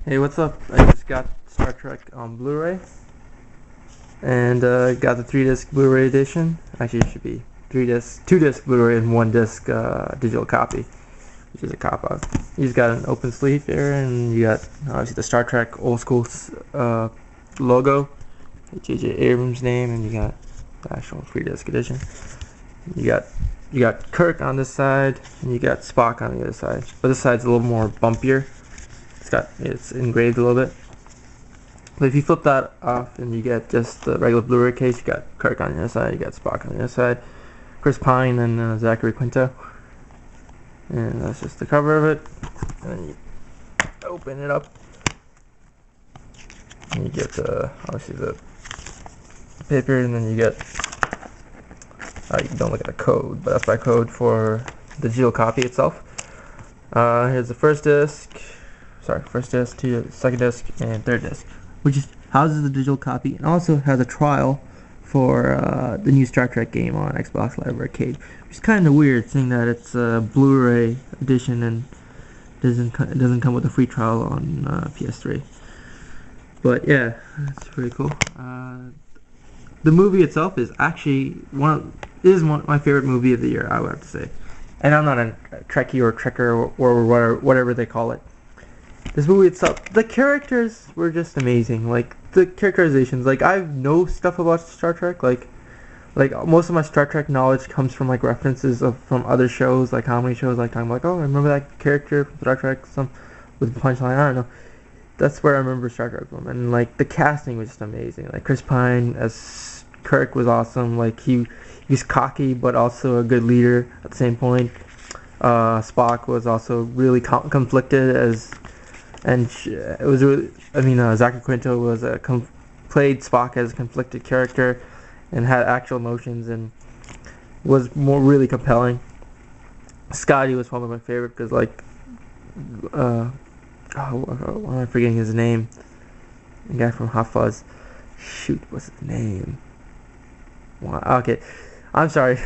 Hey, what's up? I just got Star Trek on Blu-ray, and got the 3-disc Blu-ray edition. Actually, it should be 3-disc, 2-disc Blu-ray, and 1-disc digital copy, which is a cop-out. You just got an open sleeve here, and you got obviously the Star Trek old school logo, J.J. Abrams' name, and you got the actual 3-disc edition. You got Kirk on this side, and you got Spock on the other side. But this side's a little more bumpier. It's engraved a little bit. But if you flip that off and you get just the regular Blu-ray case, you got Kirk on the other side, you got Spock on the other side, Chris Pine and Zachary Quinto. And that's just the cover of it. And then you open it up, and you get obviously the paper, and then you get you don't look at the code, but that's my code for the digital copy itself. Here's the first disc, second disc, and third disc, which is houses the digital copy and also has a trial for the new Star Trek game on Xbox Live Arcade, which is kind of weird, seeing that it's a Blu-ray edition and doesn't come with a free trial on PS3. But yeah, that's pretty cool. The movie itself is actually one of my favorite movie of the year, I would have to say. And I'm not a Trekkie or Trekker or whatever they call it. This movie itself, the characters were just amazing. Like the characterizations, like I know stuff about Star Trek. Like most of my Star Trek knowledge comes from like references from other shows, like comedy shows. Like I'm like, oh, I remember that character from Star Trek, some with the punchline. I don't know. That's where I remember Star Trek from. And like the casting was just amazing. Like Chris Pine as Kirk was awesome. Like he's cocky but also a good leader at the same point. Spock was also really conflicted it was really, Zachary Quinto was played Spock as a conflicted character and had actual emotions and was really compelling. Scotty was probably my favorite because why am I forgetting his name? The guy from Hot Fuzz. Shoot, what's his name? Okay, I'm sorry.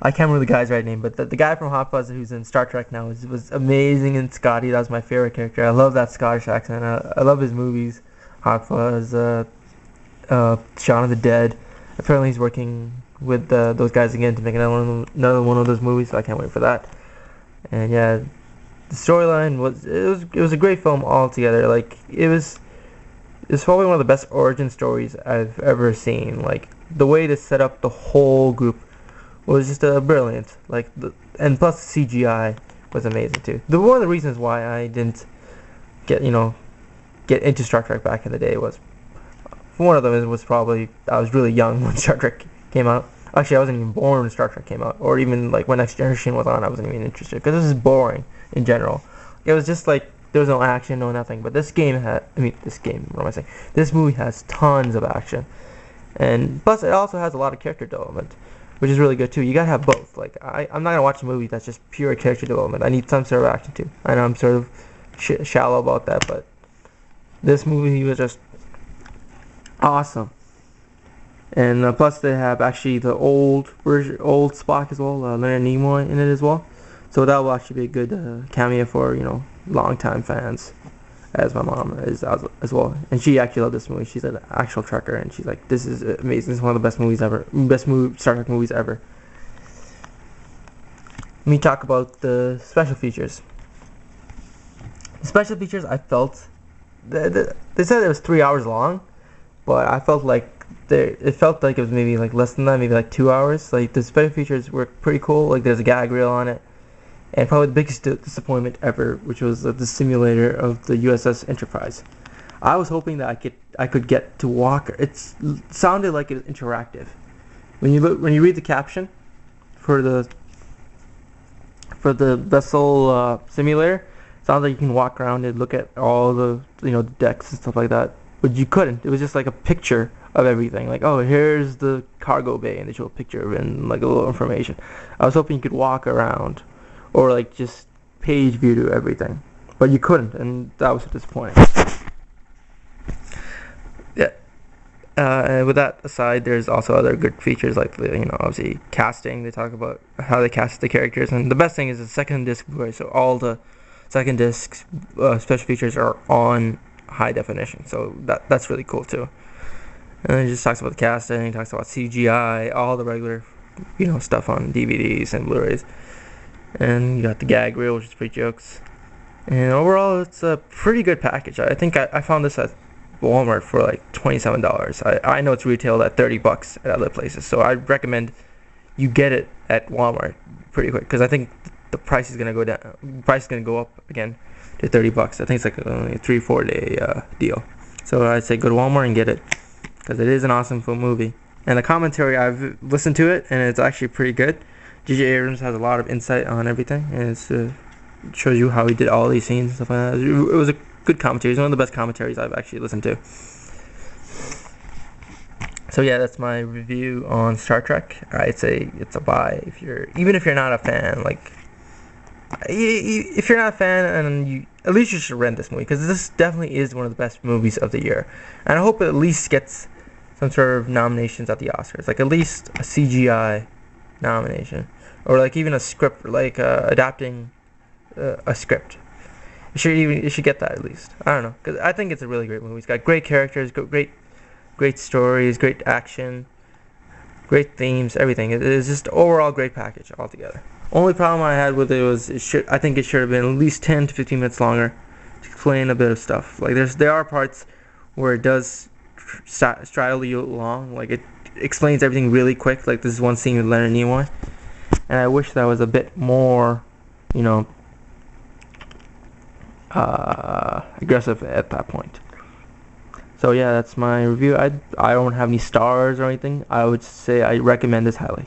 I can't remember the guy's right name, but the guy from Hot Fuzz who's in Star Trek now was amazing in Scotty. That was my favorite character. I love that Scottish accent. I love his movies. Hot Fuzz, Shaun of the Dead. Apparently he's working with those guys again to make another one of those movies, so I can't wait for that. And yeah, the storyline was a great film altogether. Like it's probably one of the best origin stories I've ever seen. Like the way to set up the whole group was just brilliant. And plus the CGI was amazing too. One of the reasons why I didn't get into Star Trek back in the day was one of them was probably I was really young when Star Trek came out. Actually, I wasn't even born when Star Trek came out, or even like when Next Generation was on. I wasn't even interested because this is boring in general. It was just like there was no action, no nothing. But this game had, what am I saying? This movie has tons of action, and plus it also has a lot of character development, which is really good too. You gotta have both. Like I'm not gonna watch a movie that's just pure character development. I need some sort of action too. I know I'm sort of shallow about that, but this movie was just awesome. And plus they have actually the old Spock as well, Leonard Nimoy in it as well. So that will actually be a good cameo for longtime fans, as my mom is as well. And she actually loved this movie. She's an actual Trekker, and she's like, "This is amazing. This is one of the best movies ever. Star Trek movies ever." Let me talk about the special features. The special features, I felt they said it was 3 hours long, but I felt like it felt like it was maybe like less than that, maybe like 2 hours. Like the special features were pretty cool. Like there's a gag reel on it. And probably the biggest disappointment ever, which was the simulator of the USS Enterprise. I was hoping that I could get to walk. It sounded like it was interactive. When you read the caption for the vessel simulator, it sounds like you can walk around and look at all the decks and stuff like that. But you couldn't. It was just like a picture of everything. Like, oh, here's the cargo bay, and they show a picture of it and like a little information. I was hoping you could walk around, or like just page view to everything, but you couldn't, and that was disappointing. Yeah. And with that aside, there's also other good features like obviously casting. They talk about how they cast the characters, and the best thing is the second disc Blu-ray. So all the second disc special features are on high definition, so that's really cool too. And then he just talks about the casting, talks about CGI, all the regular, stuff on DVDs and Blu-rays. And you got the gag reel, which is pretty jokes. And overall, it's a pretty good package. I think I found this at Walmart for like $27. I know it's retailed at $30 at other places, so I recommend you get it at Walmart pretty quick, because I think the price is gonna go down. The price is gonna go up again to $30. I think it's like only a 3-4 day deal. So I'd say go to Walmart and get it, because it is an awesome film movie. And the commentary, I've listened to it, and it's actually pretty good. J.J. Abrams has a lot of insight on everything, and it shows you how he did all these scenes and stuff like that. It was a good commentary. It's one of the best commentaries I've actually listened to. So yeah, that's my review on Star Trek. I'd say it's a buy even if you're not a fan. Like, if you're not a fan, and at least you should rent this movie, because this definitely is one of the best movies of the year. And I hope it at least gets some sort of nominations at the Oscars, like at least a CGI nomination, or like even a script, like adapting a script. It should get that at least. I don't know, because I think it's a really great movie. It's got great characters, great stories, great action, great themes, everything. It is just overall great package altogether. Only problem I had with it was I think it should have been at least 10 to 15 minutes longer to explain a bit of stuff. Like there are parts where it does straddle you along, like it explains everything really quick. Like this is one scene with Leonard Nimoy, and I wish that was a bit more, aggressive at that point. So yeah, that's my review. I don't have any stars or anything. I would say I recommend this highly.